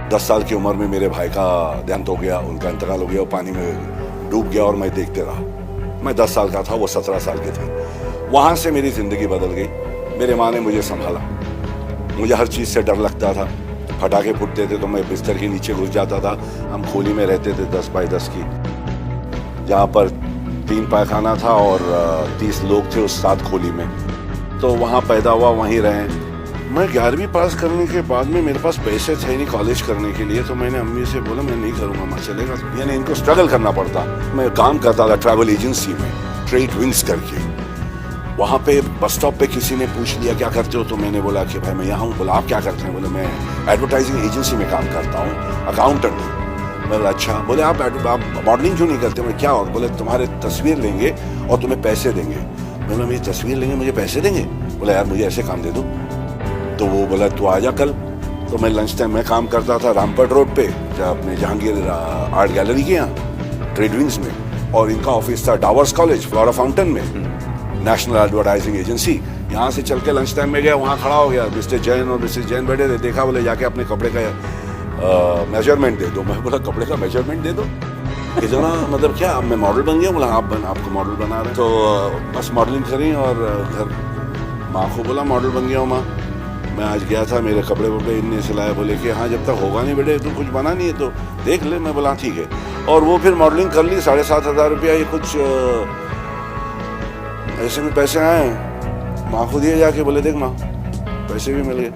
10 साल की उम्र में मेरे भाई का देहांत हो गया, उनका इंतकाल हो गया, वो पानी में डूब गया और मैं देखते रहा। मैं 10 साल का था, वो 17 साल के थे। वहाँ से मेरी ज़िंदगी बदल गई। मेरे माँ ने मुझे संभाला। मुझे हर चीज़ से डर लगता था। पटाखे फूटते थे तो मैं बिस्तर के नीचे घुस जाता था। हम खोली में रहते थे 10 बाई 10 की, जहाँ पर 3 पायखाना था और 30 लोग थे उस 7 खोली में। तो वहाँ पैदा हुआ, वहीं रहे। मैं 11वीं पास करने के बाद में मेरे पास पैसे थे नहीं कॉलेज करने के लिए, तो मैंने अम्मी से बोला मैं नहीं करूँगा, मैं चलेगा। यानी इनको स्ट्रगल करना पड़ता। मैं काम करता था ट्रैवल एजेंसी में, ट्रेड विंग्स करके। वहाँ पे बस स्टॉप पे किसी ने पूछ लिया क्या करते हो, तो मैंने बोला कि भाई मैं यहाँ हूँ। बोला आप क्या करते हैं? बोले मैं एडवर्टाइजिंग एजेंसी में काम करता हूँ, अकाउंटेंट हूँ। बोला अच्छा। बोले आप मॉडलिंग क्यों नहीं करते? मैं क्या? और बोले तुम्हारे तस्वीर लेंगे और तुम्हें पैसे देंगे। बोला मेरी तस्वीर लेंगे, मुझे पैसे देंगे? बोला यार मुझे ऐसे काम दे दो। तो वो बोला तू आ जा कल। तो मैं लंच टाइम में काम करता था रामपट रोड पे, अपने जहांगीर आर्ट गैलरी के यहाँ ट्रेड विंग्स में, और इनका ऑफिस था डावर्स कॉलेज फ्लोरा फाउंटेन में, नेशनल एडवर्टाइजिंग एजेंसी। यहाँ से चल के लंच टाइम में गया, वहाँ खड़ा हो गया। मिस्टर जैन और मिसेस जैन बैठे थे। देखा, बोले जाके अपने कपड़े का मेजरमेंट दे दो। मैं बोला कपड़े का मेजरमेंट दे दो? कितना मतलब क्या मैं मॉडल बन गया? बोला आपको मॉडल बना रहे। तो बस मॉडलिंग करी और घर माँ को बोला मॉडल बन गया हूँ माँ। मैं आज गया था, मेरे कपड़े वपड़े इनने सिलाए। बोले कि हाँ जब तक होगा नहीं बेटे, तू कुछ बना नहीं है तो देख ले। मैं बोला ठीक है। और वो फिर मॉडलिंग कर ली। 7,500 रुपया ये कुछ ऐसे में पैसे आए, माँ को दिए जाके। बोले देख माँ पैसे भी मिल गए।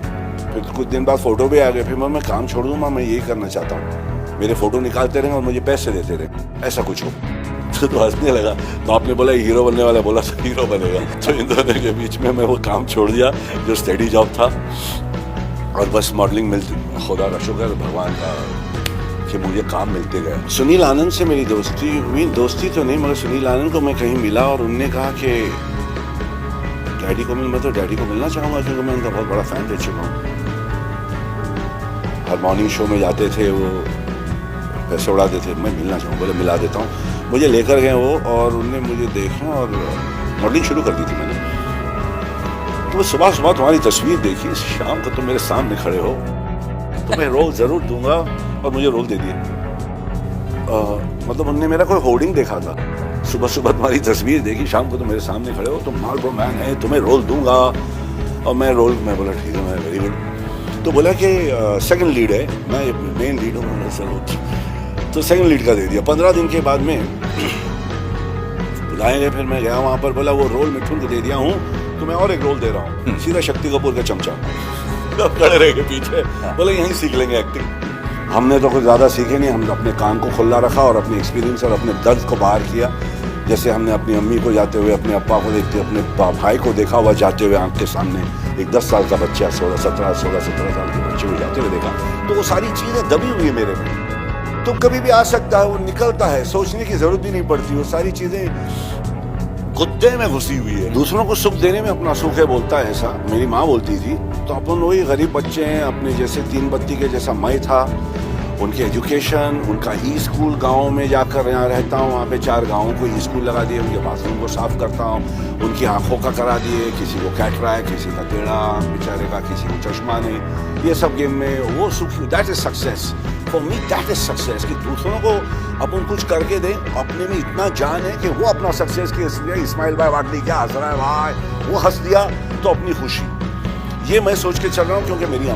फिर कुछ दिन बाद फोटो भी आ गए। फिर मैं काम छोड़ दूँ माँ, मैं यही करना चाहता हूँ, मेरे फोटो निकालते रहें और मुझे पैसे देते रहे, ऐसा कुछ हो। तो हंसने लगा। तो आपने बोला हीरो बनने वाला, बोला तो हीरो बनेगा। तो इन दोनों के बीच में मैं वो काम छोड़ दिया जो स्टडी जॉब था, और बस मॉडलिंग मिलती। खुदा का शुक्र भगवान का कि मुझे काम मिलते गए। सुनील आनंद से मेरी दोस्ती हुई। दोस्ती तो नहीं, मगर सुनील आनंद को मैं कहीं मिला और उनने कहा कि डैडी को मैं तो डैडी को मिलना चाहूँगा, क्योंकि मैं उनका बहुत बड़ा फैन रह चुका हूँ। हर मॉर्निंग शो में जाते थे, वो पैसे उड़ाते थे। मैं मिलना चाहूँ, बोले मिला देता हूँ। मुझे लेकर गए वो, और उनने मुझे देखा और मॉडलिंग शुरू कर दी थी मैंने। तो सुबह सुबह तुम्हारी तस्वीर देखी, शाम को तुम मेरे सामने खड़े हो, तुम्हें रोल जरूर दूंगा, और मुझे रोल दे दिए। मतलब उनने मेरा कोई होर्डिंग देखा था, सुबह सुबह तुम्हारी तस्वीर देखी, शाम को तुम मेरे सामने खड़े हो, तुम मार्लबरो मैन है, तुम्हें रोल दूंगा। और मैं बोला ठीक है, मैं वेरी गुड। तो बोला कि सेकंड लीड है, मैं मेन लीड हूँ सर। तो सेकंड लीड का दे दिया। 15 दिन के बाद में बुलाए गए। फिर मैं गया वहाँ पर, बोला वो रोल मिठुन को दे दिया हूँ, तो मैं और एक रोल दे रहा हूँ। सीधा शक्ति कपूर का चमचा खड़े रह के पीछे। बोले यहीं सीख लेंगे एक्टिंग। हमने तो कुछ ज़्यादा सीखे नहीं, हमने अपने कान को खुला रखा और अपने एक्सपीरियंस और अपने दर्द को बाहर किया। जैसे हमने अपनी अम्मी को जाते हुए, अपने अप्पा को देखते, अपने भाई को देखा हुआ जाते हुए आँख के सामने, एक 10 साल का बच्चा 16-17 साल के बच्चे को जाते हुए देखा। तो वो सारी चीज़ें दबी हुई है मेरे में। तो कभी भी आ सकता है, वो निकलता है, सोचने की जरूरत भी नहीं पड़ती। वो सारी चीजें गुद्दे में घुसी हुई है। दूसरों को सुख देने में अपना सुख है, बोलता है ऐसा मेरी माँ बोलती थी। तो अपन वही गरीब बच्चे हैं, अपने जैसे 3 बत्ती के जैसा मैं था। उनकी एजुकेशन, उनका ई स्कूल, गाँव में जाकर यहाँ रहता हूँ, वहाँ पे 4 गाँवों को ई स्कूल लगा दिए, उनके बाथरूम को साफ करता हूँ, उनकी आंखों का करा दिए, किसी को कैटरा है, किसी का टेढ़ा बेचारे का, किसी को चश्मा नहीं। ये सब गेम में वो सुख, that is success for me, that is success. कि दूसरों को अपन कुछ करके दें, अपने में इतना जान है कि वो अपना सक्सेस की हंस दिया, इस्माइल भाई वाटली क्या हंस रहा है भाई, वो हंस दिया तो अपनी खुशी। ये मैं सोच के चल रहा हूँ, क्योंकि मेरी